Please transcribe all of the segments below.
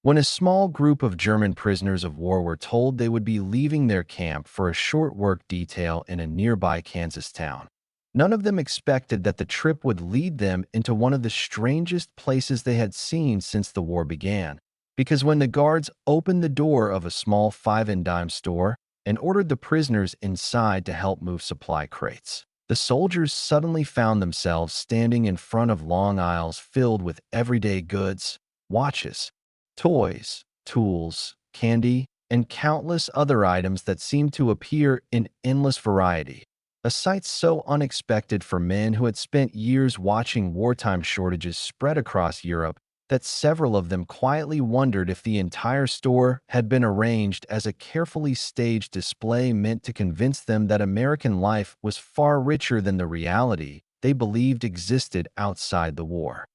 when a small group of German prisoners of war were told they would be leaving their camp for a short work detail in a nearby Kansas town. None of them expected that the trip would lead them into one of the strangest places they had seen since the war began, because when the guards opened the door of a small five-and-dime store and ordered the prisoners inside to help move supply crates, the soldiers suddenly found themselves standing in front of long aisles filled with everyday goods, watches, toys, tools, candy, and countless other items that seemed to appear in endless variety. A sight so unexpected for men who had spent years watching wartime shortages spread across Europe that several of them quietly wondered if the entire store had been arranged as a carefully staged display meant to convince them that American life was far richer than the reality they believed existed outside the war.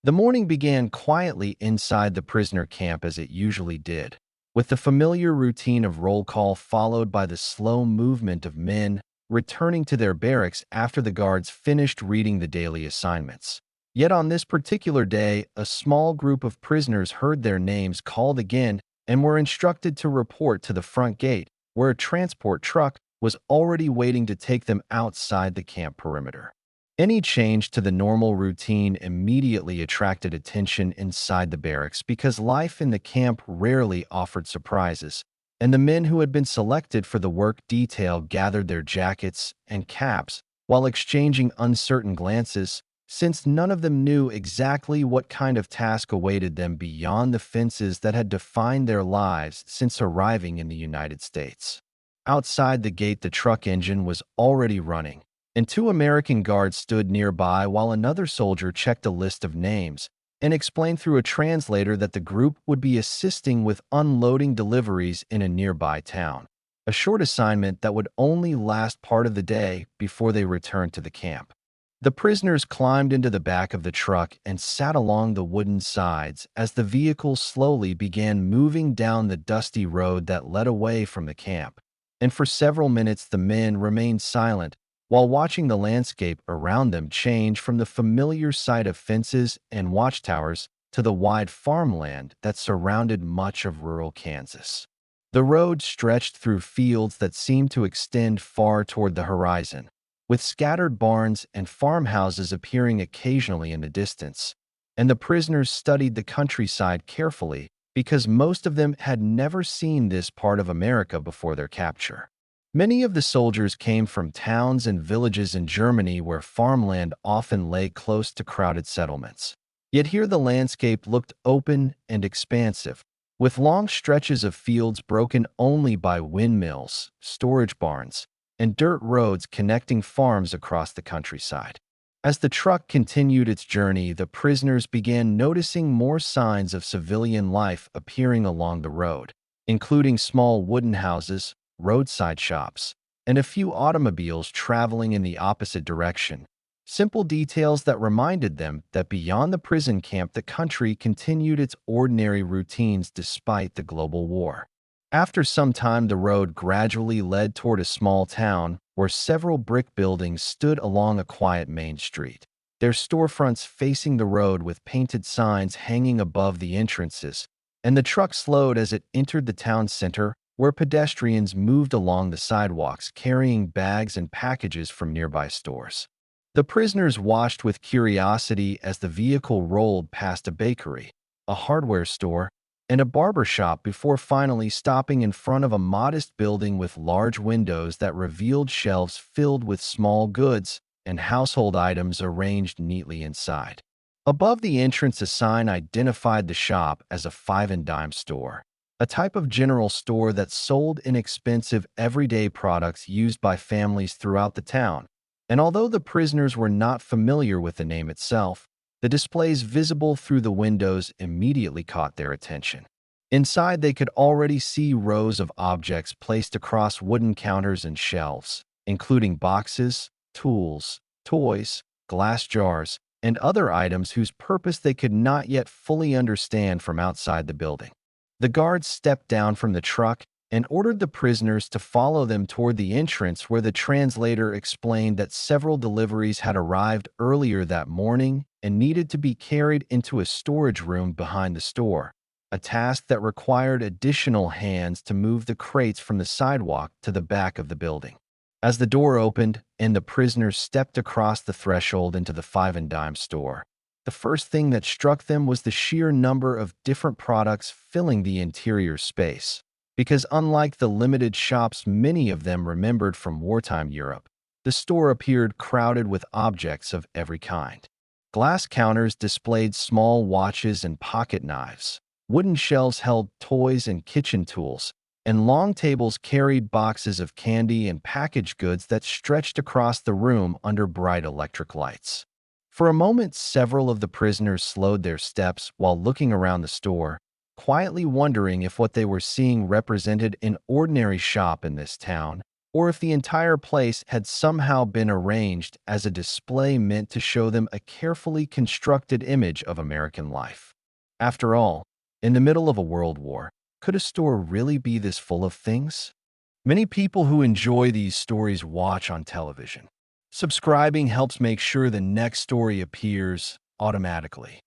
The morning began quietly inside the prisoner camp as it usually did, with the familiar routine of roll call followed by the slow movement of men returning to their barracks after the guards finished reading the daily assignments. Yet on this particular day, a small group of prisoners heard their names called again and were instructed to report to the front gate, where a transport truck was already waiting to take them outside the camp perimeter. Any change to the normal routine immediately attracted attention inside the barracks because life in the camp rarely offered surprises, and the men who had been selected for the work detail gathered their jackets and caps while exchanging uncertain glances, since none of them knew exactly what kind of task awaited them beyond the fences that had defined their lives since arriving in the United States. Outside the gate, the truck engine was already running, and two American guards stood nearby while another soldier checked a list of names and explained through a translator that the group would be assisting with unloading deliveries in a nearby town, a short assignment that would only last part of the day before they returned to the camp. The prisoners climbed into the back of the truck and sat along the wooden sides as the vehicle slowly began moving down the dusty road that led away from the camp. And for several minutes the men remained silent while watching the landscape around them change from the familiar sight of fences and watchtowers to the wide farmland that surrounded much of rural Kansas. The road stretched through fields that seemed to extend far toward the horizon, with scattered barns and farmhouses appearing occasionally in the distance, and the prisoners studied the countryside carefully because most of them had never seen this part of America before their capture. Many of the soldiers came from towns and villages in Germany where farmland often lay close to crowded settlements. Yet here the landscape looked open and expansive, with long stretches of fields broken only by windmills, storage barns, and dirt roads connecting farms across the countryside. As the truck continued its journey, the prisoners began noticing more signs of civilian life appearing along the road, including small wooden houses, roadside shops, and a few automobiles traveling in the opposite direction. Simple details that reminded them that beyond the prison camp, the country continued its ordinary routines despite the global war. After some time, the road gradually led toward a small town where several brick buildings stood along a quiet main street, their storefronts facing the road with painted signs hanging above the entrances, and the truck slowed as it entered the town center, where pedestrians moved along the sidewalks carrying bags and packages from nearby stores. The prisoners watched with curiosity as the vehicle rolled past a bakery, a hardware store, and a barber shop before finally stopping in front of a modest building with large windows that revealed shelves filled with small goods and household items arranged neatly inside. Above the entrance, a sign identified the shop as a five-and-dime store, a type of general store that sold inexpensive everyday products used by families throughout the town. And although the prisoners were not familiar with the name itself, the displays visible through the windows immediately caught their attention. Inside, they could already see rows of objects placed across wooden counters and shelves, including boxes, tools, toys, glass jars, and other items whose purpose they could not yet fully understand from outside the building. The guards stepped down from the truck and ordered the prisoners to follow them toward the entrance, where the translator explained that several deliveries had arrived earlier that morning and needed to be carried into a storage room behind the store. a task that required additional hands to move the crates from the sidewalk to the back of the building. As the door opened and the prisoners stepped across the threshold into the five and dime store, the first thing that struck them was the sheer number of different products filling the interior space. Because unlike the limited shops many of them remembered from wartime Europe, the store appeared crowded with objects of every kind. Glass counters displayed small watches and pocket knives. Wooden shelves held toys and kitchen tools, and long tables carried boxes of candy and packaged goods that stretched across the room under bright electric lights. For a moment, several of the prisoners slowed their steps while looking around the store, quietly wondering if what they were seeing represented an ordinary shop in this town, or if the entire place had somehow been arranged as a display meant to show them a carefully constructed image of American life. After all, in the middle of a world war, could a store really be this full of things? Many people who enjoy these stories watch on television. Subscribing helps make sure the next story appears automatically.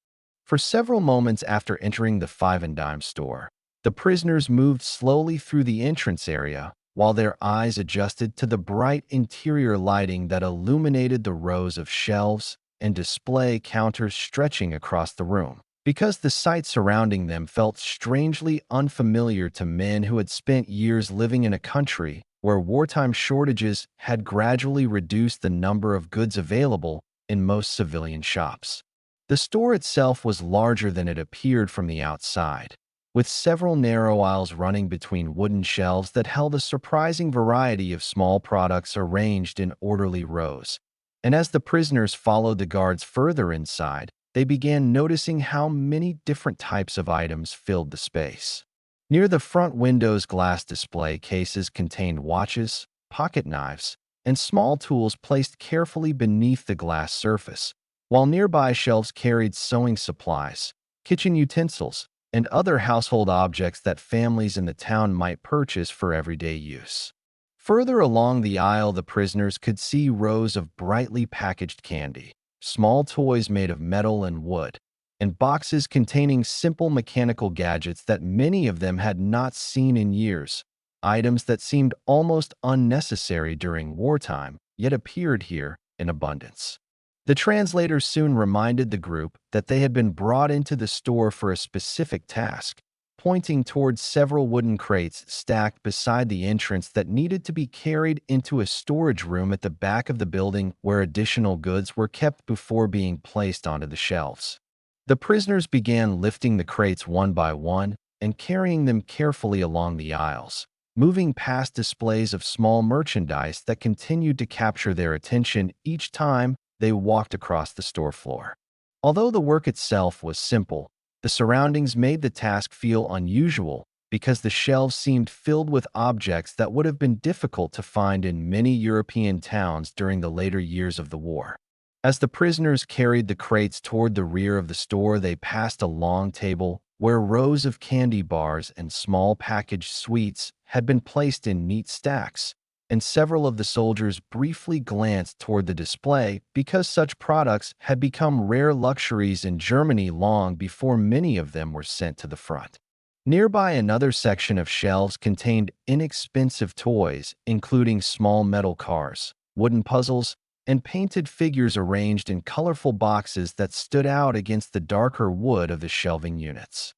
For several moments after entering the five and dime store, the prisoners moved slowly through the entrance area while their eyes adjusted to the bright interior lighting that illuminated the rows of shelves and display counters stretching across the room. Because the sight surrounding them felt strangely unfamiliar to men who had spent years living in a country where wartime shortages had gradually reduced the number of goods available in most civilian shops. The store itself was larger than it appeared from the outside, with several narrow aisles running between wooden shelves that held a surprising variety of small products arranged in orderly rows. And as the prisoners followed the guards further inside, they began noticing how many different types of items filled the space. Near the front windows, glass display cases contained watches, pocket knives, and small tools placed carefully beneath the glass surface, while nearby shelves carried sewing supplies, kitchen utensils, and other household objects that families in the town might purchase for everyday use. Further along the aisle, the prisoners could see rows of brightly packaged candy, small toys made of metal and wood, and boxes containing simple mechanical gadgets that many of them had not seen in years, items that seemed almost unnecessary during wartime, yet appeared here in abundance. The translator soon reminded the group that they had been brought into the store for a specific task, pointing towards several wooden crates stacked beside the entrance that needed to be carried into a storage room at the back of the building where additional goods were kept before being placed onto the shelves. The prisoners began lifting the crates one by one and carrying them carefully along the aisles, moving past displays of small merchandise that continued to capture their attention each time they walked across the store floor. Although the work itself was simple, the surroundings made the task feel unusual because the shelves seemed filled with objects that would have been difficult to find in many European towns during the later years of the war. As the prisoners carried the crates toward the rear of the store, they passed a long table where rows of candy bars and small packaged sweets had been placed in neat stacks, and several of the soldiers briefly glanced toward the display because such products had become rare luxuries in Germany long before many of them were sent to the front. Nearby, another section of shelves contained inexpensive toys, including small metal cars, wooden puzzles, and painted figures arranged in colorful boxes that stood out against the darker wood of the shelving units.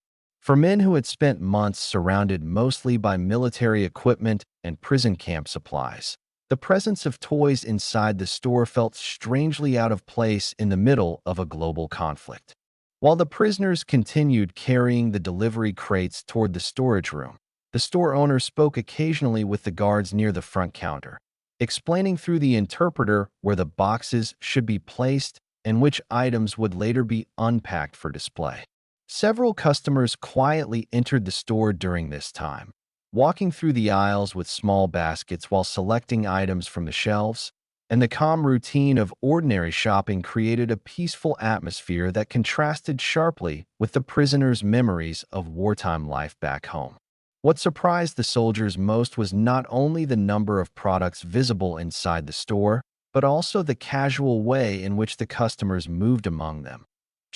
For men who had spent months surrounded mostly by military equipment and prison camp supplies, the presence of toys inside the store felt strangely out of place in the middle of a global conflict. While the prisoners continued carrying the delivery crates toward the storage room, the store owner spoke occasionally with the guards near the front counter, explaining through the interpreter where the boxes should be placed and which items would later be unpacked for display. Several customers quietly entered the store during this time, walking through the aisles with small baskets while selecting items from the shelves, and the calm routine of ordinary shopping created a peaceful atmosphere that contrasted sharply with the prisoners' memories of wartime life back home. What surprised the soldiers most was not only the number of products visible inside the store, but also the casual way in which the customers moved among them.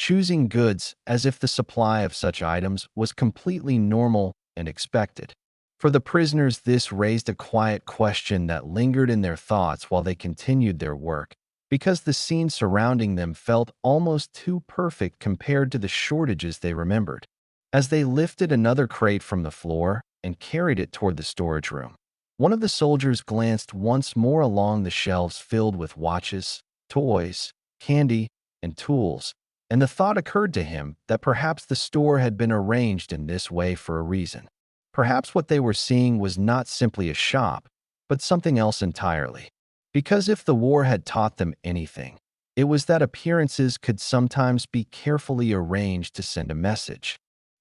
choosing goods as if the supply of such items was completely normal and expected. For the prisoners, this raised a quiet question that lingered in their thoughts while they continued their work, because the scene surrounding them felt almost too perfect compared to the shortages they remembered. As they lifted another crate from the floor and carried it toward the storage room, one of the soldiers glanced once more along the shelves filled with watches, toys, candy, and tools, and the thought occurred to him that perhaps the store had been arranged in this way for a reason. Perhaps what they were seeing was not simply a shop, but something else entirely. Because if the war had taught them anything, it was that appearances could sometimes be carefully arranged to send a message.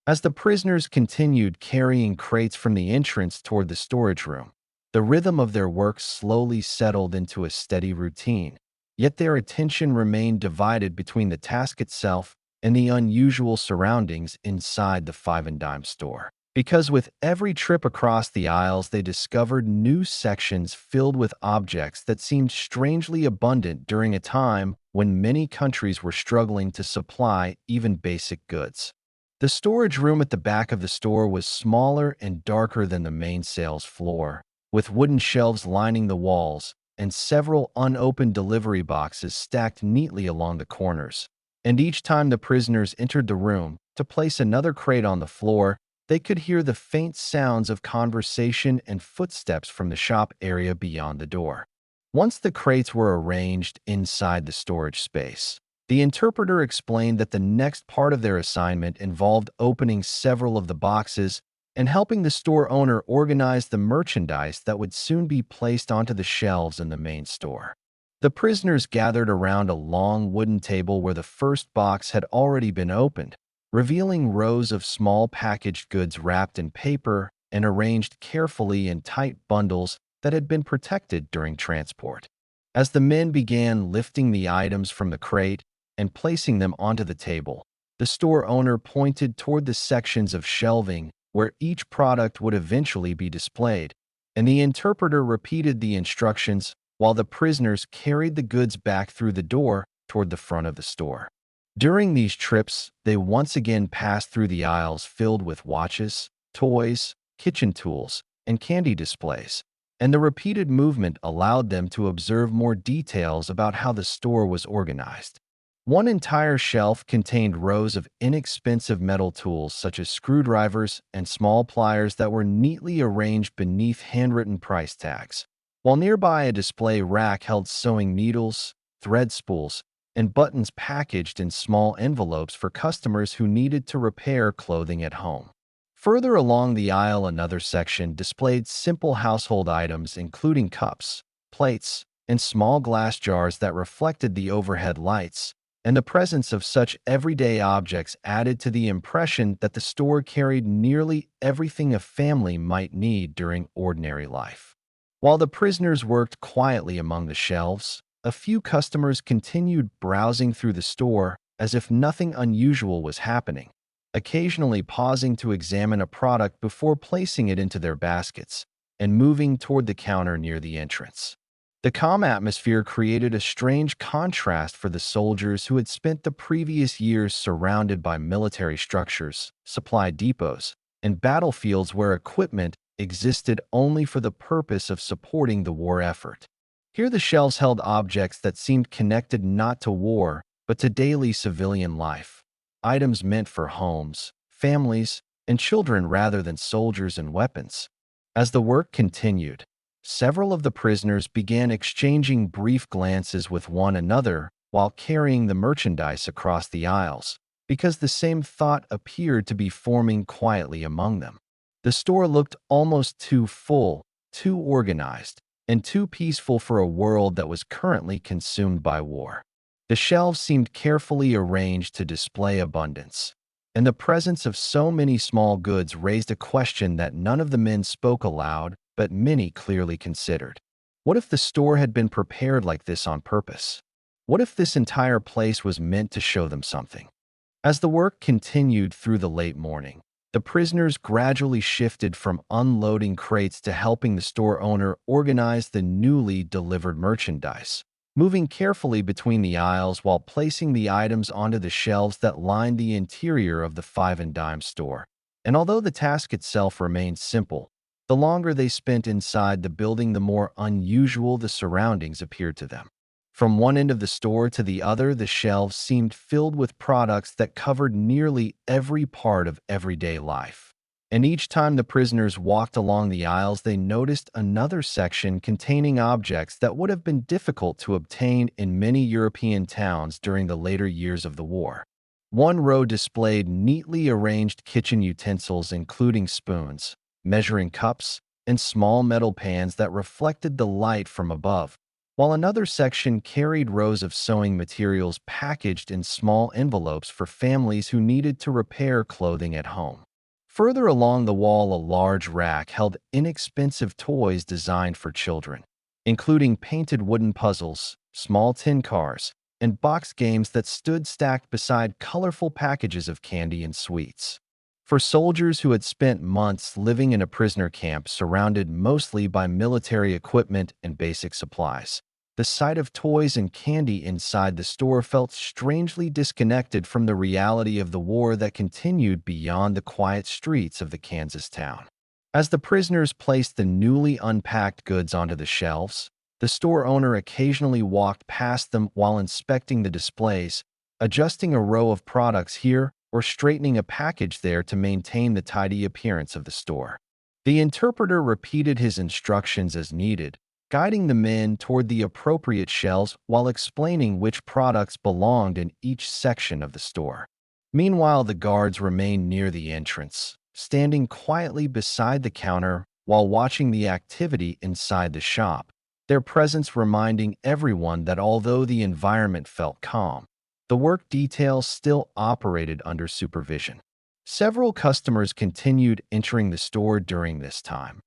As the prisoners continued carrying crates from the entrance toward the storage room, the rhythm of their work slowly settled into a steady routine, yet their attention remained divided between the task itself and the unusual surroundings inside the five and dime store. Because with every trip across the aisles, they discovered new sections filled with objects that seemed strangely abundant during a time when many countries were struggling to supply even basic goods. The storage room at the back of the store was smaller and darker than the main sales floor, with wooden shelves lining the walls and several unopened delivery boxes stacked neatly along the corners. And each time the prisoners entered the room to place another crate on the floor, they could hear the faint sounds of conversation and footsteps from the shop area beyond the door. Once the crates were arranged inside the storage space, the interpreter explained that the next part of their assignment involved opening several of the boxes and helping the store owner organize the merchandise that would soon be placed onto the shelves in the main store. The prisoners gathered around a long wooden table where the first box had already been opened, revealing rows of small packaged goods wrapped in paper and arranged carefully in tight bundles that had been protected during transport. As the men began lifting the items from the crate and placing them onto the table, the store owner pointed toward the sections of shelving where each product would eventually be displayed, and the interpreter repeated the instructions while the prisoners carried the goods back through the door toward the front of the store. During these trips, they once again passed through the aisles filled with watches, toys, kitchen tools, and candy displays, and the repeated movement allowed them to observe more details about how the store was organized. One entire shelf contained rows of inexpensive metal tools such as screwdrivers and small pliers that were neatly arranged beneath handwritten price tags, while nearby a display rack held sewing needles, thread spools, and buttons packaged in small envelopes for customers who needed to repair clothing at home. Further along the aisle, another section displayed simple household items including cups, plates, and small glass jars that reflected the overhead lights, and the presence of such everyday objects added to the impression that the store carried nearly everything a family might need during ordinary life. While the prisoners worked quietly among the shelves, a few customers continued browsing through the store as if nothing unusual was happening, occasionally pausing to examine a product before placing it into their baskets and moving toward the counter near the entrance. The calm atmosphere created a strange contrast for the soldiers who had spent the previous years surrounded by military structures, supply depots, and battlefields where equipment existed only for the purpose of supporting the war effort. Here the shelves held objects that seemed connected not to war, but to daily civilian life, items meant for homes, families, and children rather than soldiers and weapons. As the work continued, several of the prisoners began exchanging brief glances with one another while carrying the merchandise across the aisles, because the same thought appeared to be forming quietly among them. The store looked almost too full, too organized, and too peaceful for a world that was currently consumed by war. The shelves seemed carefully arranged to display abundance, and the presence of so many small goods raised a question that none of the men spoke aloud, but many clearly considered. What if the store had been prepared like this on purpose? What if this entire place was meant to show them something? As the work continued through the late morning, the prisoners gradually shifted from unloading crates to helping the store owner organize the newly delivered merchandise, moving carefully between the aisles while placing the items onto the shelves that lined the interior of the five and dime store. And although the task itself remained simple, the longer they spent inside the building, the more unusual the surroundings appeared to them. From one end of the store to the other, the shelves seemed filled with products that covered nearly every part of everyday life. And each time the prisoners walked along the aisles, they noticed another section containing objects that would have been difficult to obtain in many European towns during the later years of the war. One row displayed neatly arranged kitchen utensils, including spoons, measuring cups, and small metal pans that reflected the light from above, while another section carried rows of sewing materials packaged in small envelopes for families who needed to repair clothing at home. Further along the wall, a large rack held inexpensive toys designed for children, including painted wooden puzzles, small tin cars, and box games that stood stacked beside colorful packages of candy and sweets. For soldiers who had spent months living in a prisoner camp surrounded mostly by military equipment and basic supplies, the sight of toys and candy inside the store felt strangely disconnected from the reality of the war that continued beyond the quiet streets of the Kansas town. As the prisoners placed the newly unpacked goods onto the shelves, the store owner occasionally walked past them while inspecting the displays, adjusting a row of products here or straightening a package there to maintain the tidy appearance of the store. The interpreter repeated his instructions as needed, guiding the men toward the appropriate shelves while explaining which products belonged in each section of the store. Meanwhile, the guards remained near the entrance, standing quietly beside the counter while watching the activity inside the shop, their presence reminding everyone that although the environment felt calm, the work details still operated under supervision. Several customers continued entering the store during this time,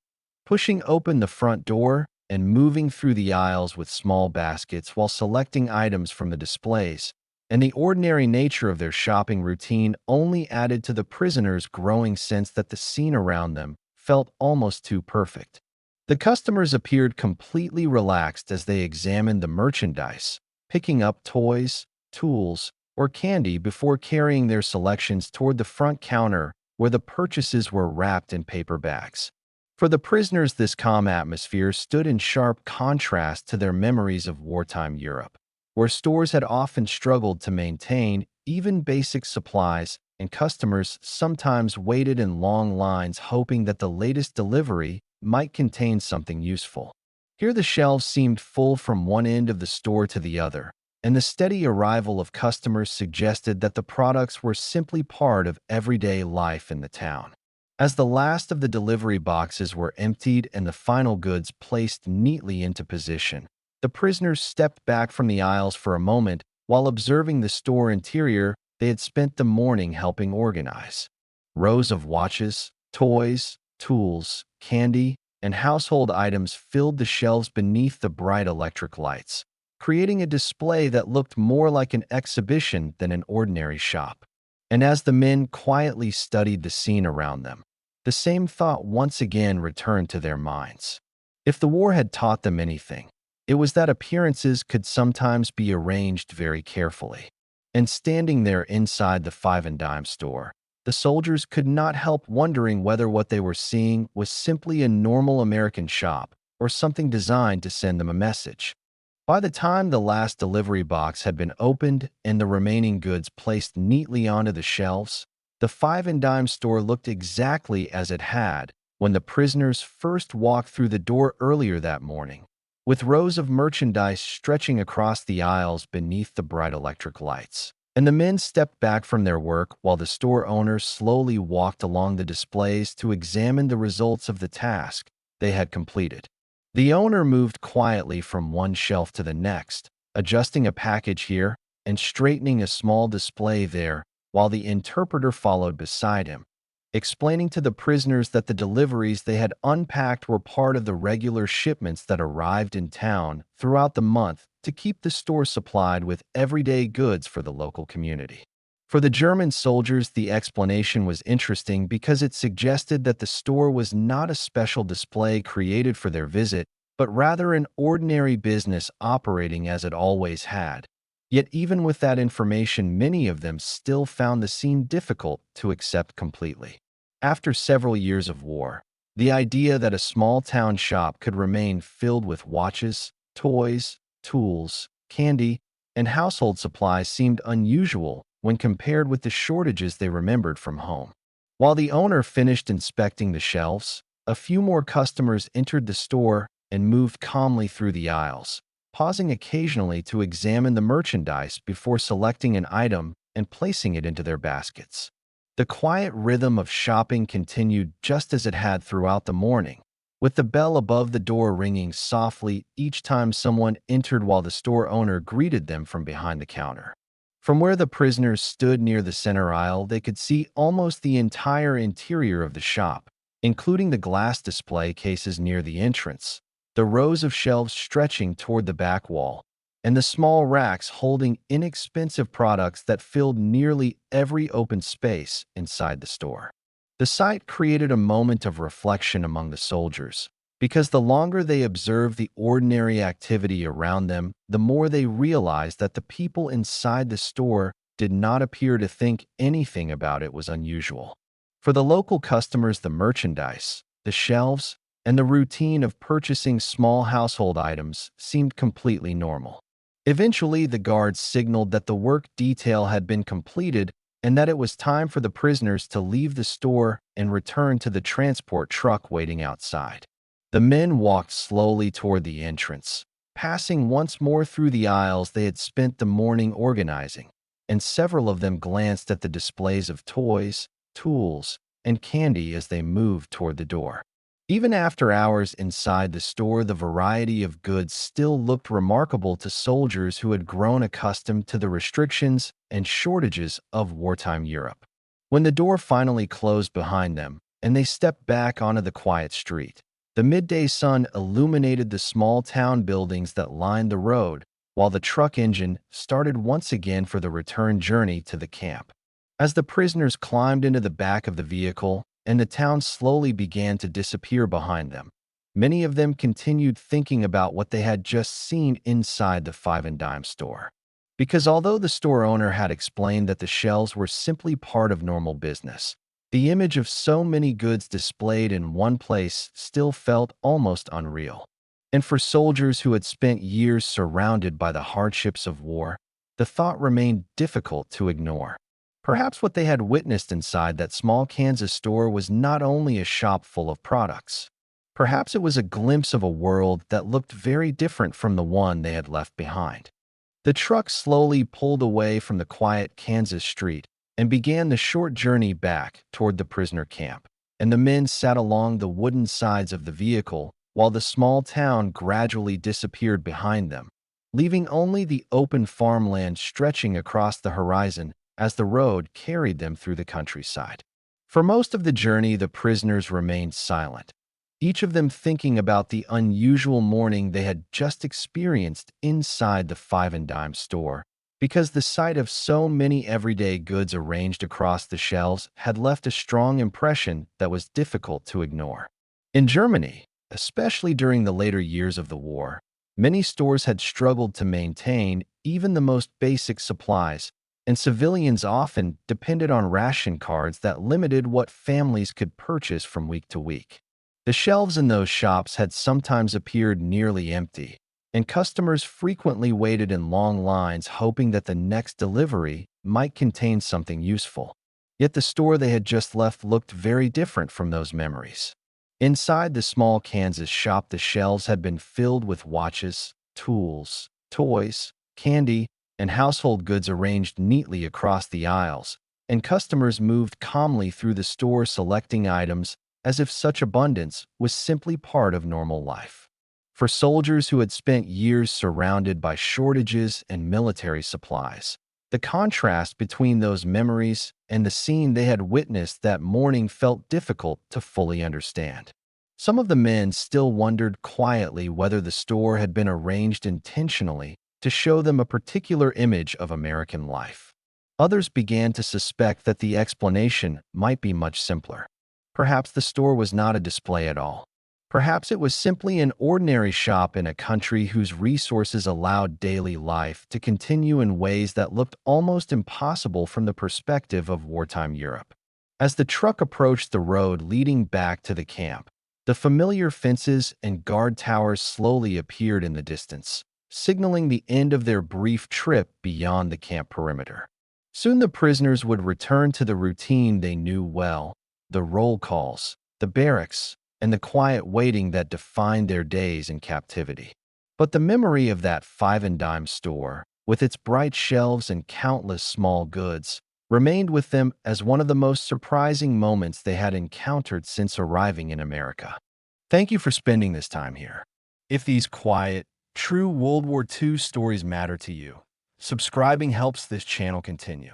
pushing open the front door and moving through the aisles with small baskets while selecting items from the displays, and the ordinary nature of their shopping routine only added to the prisoners' growing sense that the scene around them felt almost too perfect. The customers appeared completely relaxed as they examined the merchandise, picking up toys, tools, or candy before carrying their selections toward the front counter where the purchases were wrapped in paper bags. For the prisoners, this calm atmosphere stood in sharp contrast to their memories of wartime Europe, where stores had often struggled to maintain even basic supplies, and customers sometimes waited in long lines hoping that the latest delivery might contain something useful. Here the shelves seemed full from one end of the store to the other, and the steady arrival of customers suggested that the products were simply part of everyday life in the town. As the last of the delivery boxes were emptied and the final goods placed neatly into position, the prisoners stepped back from the aisles for a moment while observing the store interior they had spent the morning helping organize. Rows of watches, toys, tools, candy, and household items filled the shelves beneath the bright electric lights, creating a display that looked more like an exhibition than an ordinary shop. And as the men quietly studied the scene around them, the same thought once again returned to their minds. If the war had taught them anything, it was that appearances could sometimes be arranged very carefully. And standing there inside the five and dime store, the soldiers could not help wondering whether what they were seeing was simply a normal American shop or something designed to send them a message. By the time the last delivery box had been opened and the remaining goods placed neatly onto the shelves, the five and dime store looked exactly as it had when the prisoners first walked through the door earlier that morning, with rows of merchandise stretching across the aisles beneath the bright electric lights. And the men stepped back from their work while the store owner slowly walked along the displays to examine the results of the task they had completed. The owner moved quietly from one shelf to the next, adjusting a package here and straightening a small display there, while the interpreter followed beside him, explaining to the prisoners that the deliveries they had unpacked were part of the regular shipments that arrived in town throughout the month to keep the store supplied with everyday goods for the local community. For the German soldiers, the explanation was interesting because it suggested that the store was not a special display created for their visit, but rather an ordinary business operating as it always had. Yet even with that information, many of them still found the scene difficult to accept completely. After several years of war, the idea that a small-town shop could remain filled with watches, toys, tools, candy, and household supplies seemed unusual when compared with the shortages they remembered from home. While the owner finished inspecting the shelves, a few more customers entered the store and moved calmly through the aisles, pausing occasionally to examine the merchandise before selecting an item and placing it into their baskets. The quiet rhythm of shopping continued just as it had throughout the morning, with the bell above the door ringing softly each time someone entered while the store owner greeted them from behind the counter. From where the prisoners stood near the center aisle, they could see almost the entire interior of the shop, including the glass display cases near the entrance, the rows of shelves stretching toward the back wall, and the small racks holding inexpensive products that filled nearly every open space inside the store. The sight created a moment of reflection among the soldiers, because the longer they observed the ordinary activity around them, the more they realized that the people inside the store did not appear to think anything about it was unusual. For the local customers, the merchandise, the shelves, and the routine of purchasing small household items seemed completely normal. Eventually, the guards signaled that the work detail had been completed and that it was time for the prisoners to leave the store and return to the transport truck waiting outside. The men walked slowly toward the entrance, passing once more through the aisles they had spent the morning organizing, and several of them glanced at the displays of toys, tools, and candy as they moved toward the door. Even after hours inside the store, the variety of goods still looked remarkable to soldiers who had grown accustomed to the restrictions and shortages of wartime Europe. When the door finally closed behind them and they stepped back onto the quiet street, the midday sun illuminated the small town buildings that lined the road, while the truck engine started once again for the return journey to the camp. As the prisoners climbed into the back of the vehicle, and the town slowly began to disappear behind them, many of them continued thinking about what they had just seen inside the five and dime store. Because although the store owner had explained that the shelves were simply part of normal business, the image of so many goods displayed in one place still felt almost unreal. And for soldiers who had spent years surrounded by the hardships of war, the thought remained difficult to ignore. Perhaps what they had witnessed inside that small Kansas store was not only a shop full of products. Perhaps it was a glimpse of a world that looked very different from the one they had left behind. The truck slowly pulled away from the quiet Kansas street and began the short journey back toward the prisoner camp, and the men sat along the wooden sides of the vehicle while the small town gradually disappeared behind them, leaving only the open farmland stretching across the horizon as the road carried them through the countryside. For most of the journey, the prisoners remained silent, each of them thinking about the unusual morning they had just experienced inside the five and dime store, because the sight of so many everyday goods arranged across the shelves had left a strong impression that was difficult to ignore. In Germany, especially during the later years of the war, many stores had struggled to maintain even the most basic supplies, and civilians often depended on ration cards that limited what families could purchase from week to week. The shelves in those shops had sometimes appeared nearly empty, and customers frequently waited in long lines hoping that the next delivery might contain something useful. Yet the store they had just left looked very different from those memories. Inside the small Kansas shop, the shelves had been filled with watches, tools, toys, candy, and household goods arranged neatly across the aisles, and customers moved calmly through the store selecting items as if such abundance was simply part of normal life. For soldiers who had spent years surrounded by shortages and military supplies, the contrast between those memories and the scene they had witnessed that morning felt difficult to fully understand. Some of the men still wondered quietly whether the store had been arranged intentionally to show them a particular image of American life. Others began to suspect that the explanation might be much simpler. Perhaps the store was not a display at all. Perhaps it was simply an ordinary shop in a country whose resources allowed daily life to continue in ways that looked almost impossible from the perspective of wartime Europe. As the truck approached the road leading back to the camp, the familiar fences and guard towers slowly appeared in the distance, signaling the end of their brief trip beyond the camp perimeter. Soon the prisoners would return to the routine they knew well, the roll calls, the barracks, and the quiet waiting that defined their days in captivity. But the memory of that five-and-dime store, with its bright shelves and countless small goods, remained with them as one of the most surprising moments they had encountered since arriving in America. Thank you for spending this time here. If these quiet, true World War II stories matter to you, subscribing helps this channel continue.